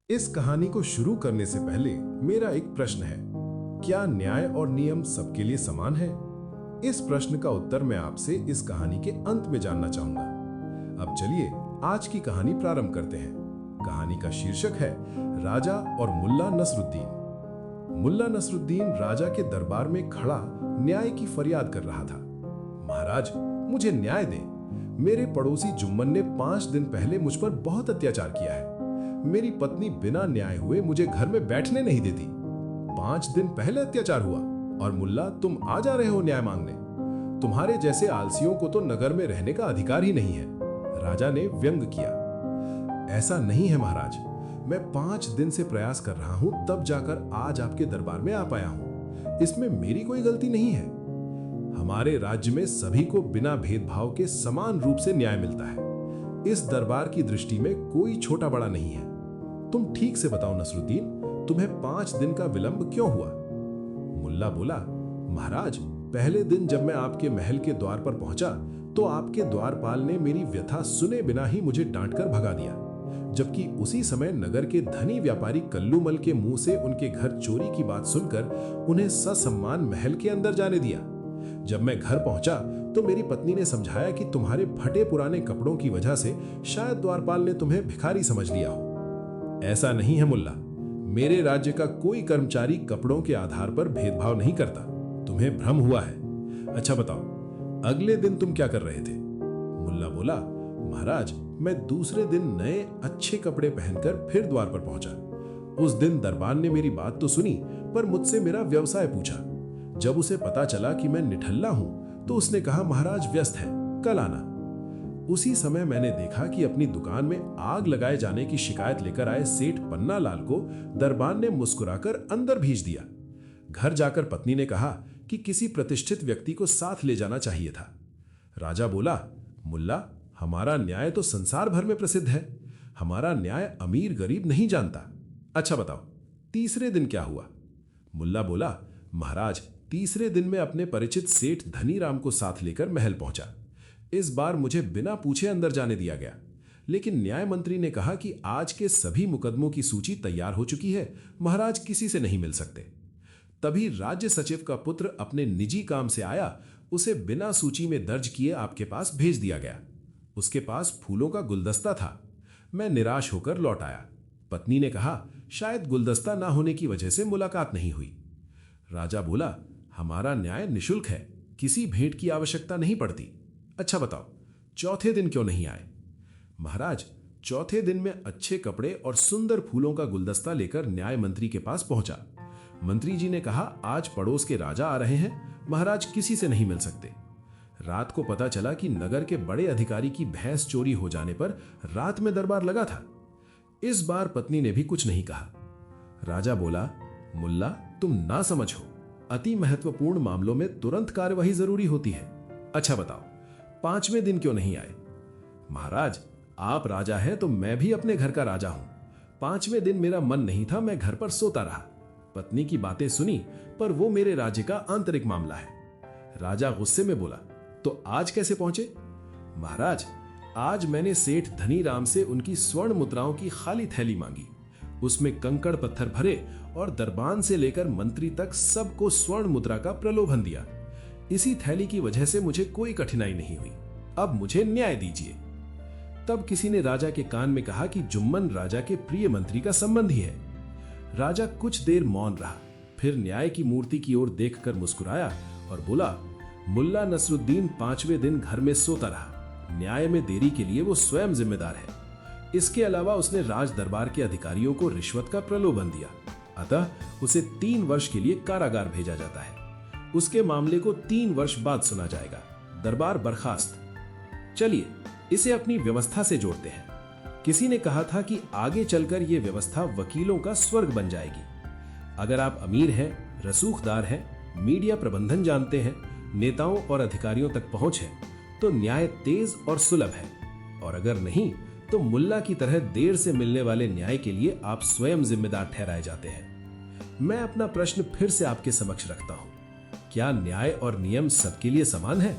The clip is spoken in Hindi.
इस कहानी को शुरू करने से पहले मेरा एक प्रश्न है। क्या न्याय और नियम सबके लिए समान है? इस प्रश्न का उत्तर मैं आपसे इस कहानी के अंत में जानना चाहूंगा। अब चलिए आज की कहानी प्रारंभ करते हैं। कहानी का शीर्षक है राजा और मुल्ला नसरुद्दीन। मुल्ला नसरुद्दीन राजा के दरबार में खड़ा न्याय की फरियाद कर रहा था। महाराज, मुझे न्याय दें। मेरे पड़ोसी जुम्मन ने 5 दिन पहले मुझ पर बहुत अत्याचार किया है। मेरी पत्नी बिना न्याय हुए मुझे घर में बैठने नहीं देती। 5 दिन पहले अत्याचार हुआ और मुल्ला तुम आ जा रहे हो न्याय मांगने। तुम्हारे जैसे आलसियों को तो नगर में रहने का अधिकार ही नहीं है। राजा ने व्यंग किया। ऐसा नहीं है महाराज, मैं 5 दिन से प्रयास कर रहा हूं, तब जाकर आज आपके दरबार में आ पाया हूं। इसमें मेरी कोई गलती नहीं है। हमारे राज्य में सभी को बिना भेदभाव के समान रूप से न्याय मिलता है। इस दरबार की दृष्टि में कोई छोटा बड़ा नहीं है। तुम ठीक से बताओ नसरुद्दीन, तुम्हें 5 दिन का विलंब क्यों हुआ? मुल्ला बोला, महाराज, पहले दिन जब मैं आपके महल के द्वार पर पहुंचा तो आपके द्वारपाल ने मेरी व्यथा सुने बिना ही मुझे डांटकर भगा दिया, जबकि उसी समय नगर के धनी व्यापारी कल्लूमल के मुंह से उनके घर चोरी की बात सुनकर उन्हें ससम्मान महल के अंदर जाने दिया। जब मैं घर पहुंचा तो मेरी पत्नी ने समझाया कि तुम्हारे फटे पुराने कपड़ों की वजह से शायद द्वारपाल ने तुम्हें भिखारी समझ लिया हो। ऐसा नहीं है मुल्ला, मेरे राज्य का कोई कर्मचारी कपड़ों के आधार पर भेदभाव नहीं करता। तुम्हें भ्रम हुआ है। अच्छा बताओ, अगले दिन तुम क्या कर रहे थे? मुल्ला बोला, महाराज, मैं दूसरे दिन नए अच्छे कपड़े पहनकर फिर द्वार पर पहुंचा। उस दिन दरबार ने मेरी बात तो सुनी, पर मुझसे मेरा व्यवसाय पूछा। जब उसे पता चला कि मैं निठल्ला हूं तो उसने कहा, महाराज व्यस्त है, कल आना। उसी समय मैंने देखा कि अपनी दुकान में आग लगाए जाने की शिकायत लेकर आए सेठ पन्ना लाल को दरबार ने मुस्कुराकर अंदर भेज दिया। घर जाकर पत्नी ने कहा कि किसी प्रतिष्ठित व्यक्ति को साथ ले जाना चाहिए था। राजा बोला, मुल्ला, हमारा न्याय तो संसार भर में प्रसिद्ध है। हमारा न्याय अमीर गरीब नहीं जानता। अच्छा बताओ, तीसरे दिन क्या हुआ? मुल्ला बोला, महाराज, तीसरे दिन में अपने परिचित सेठ धनीराम को साथ लेकर महल पहुंचा। इस बार मुझे बिना पूछे अंदर जाने दिया गया, लेकिन न्याय मंत्री ने कहा कि आज के सभी मुकदमों की सूची तैयार हो चुकी है, महाराज किसी से नहीं मिल सकते। तभी राज्य सचिव का पुत्र अपने निजी काम से आया, उसे बिना सूची में दर्ज किए आपके पास भेज दिया गया। उसके पास फूलों का गुलदस्ता था। मैं निराश होकर लौट आया। पत्नी ने कहा, शायद गुलदस्ता ना होने की वजह से मुलाकात नहीं हुई। राजा बोला, हमारा न्याय निशुल्क है, किसी भेंट की आवश्यकता नहीं पड़ती। अच्छा बताओ, चौथे दिन क्यों नहीं आए? महाराज, चौथे दिन में अच्छे कपड़े और सुंदर फूलों का गुलदस्ता लेकर न्याय मंत्री के पास पहुंचा। मंत्री जी ने कहा, आज पड़ोस के राजा आ रहे हैं, महाराज किसी से नहीं मिल सकते। रात को पता चला कि नगर के बड़े अधिकारी की भैंस चोरी हो जाने पर रात में दरबार लगा था। इस बार पत्नी ने भी कुछ नहीं कहा। राजा बोला, मुल्ला, तुम ना समझ हो, अति महत्वपूर्ण मामलों में तुरंत कार्यवाही जरूरी होती है। अच्छा बताओ, 5वें दिन क्यों नहीं आए? महाराज, आप राजा हैं तो मैं भी अपने घर का राजा हूं। 5वें दिन मेरा मन नहीं था, मैं घर पर सोता रहा। पत्नी की बातें सुनी, पर वो मेरे राज्य का आंतरिक मामला है। राजा गुस्से में बोला, तो आज कैसे पहुंचे? महाराज, आज मैंने सेठ धनीराम से उनकी स्वर्ण मुद्राओं की खाली थैली मांगी। उसमें कंकड़ पत्थर भरे और दरबान से लेकर मंत्री तक सबको स्वर्ण मुद्रा का प्रलोभन दिया। इसी थैली की वजह से मुझे कोई कठिनाई नहीं हुई। अब मुझे न्याय दीजिए। तब किसी ने राजा के कान में कहा कि जुम्मन राजा के प्रिय मंत्री का संबंधी है। राजा कुछ देर मौन रहा, फिर न्याय की मूर्ति की ओर देखकर मुस्कुराया और बोला, मुल्ला नसरुद्दीन 5वें दिन घर में सोता रहा। न्याय में देरी के लिए वो स्वयं जिम्मेदार है। इसके अलावा उसने राज दरबार के अधिकारियों को रिश्वत का प्रलोभन दिया, अतः उसे 3 वर्ष के लिए कारागार भेजा जाता है। उसके मामले को 3 वर्ष बाद सुना जाएगा। दरबार बर्खास्त। चलिए इसे अपनी व्यवस्था से जोड़ते हैं। किसी ने कहा था कि आगे चलकर यह व्यवस्था वकीलों का स्वर्ग बन जाएगी। अगर आप अमीर हैं, रसूखदार हैं, मीडिया प्रबंधन जानते हैं, नेताओं और अधिकारियों तक पहुंच है, तो न्याय तेज और सुलभ है। और अगर नहीं, तो मुल्ला की तरह देर से मिलने वाले न्याय के लिए आप स्वयं जिम्मेदार ठहराए जाते हैं। मैं अपना प्रश्न फिर से आपके समक्ष रखता हूं, क्या न्याय और नियम सबके लिए समान है?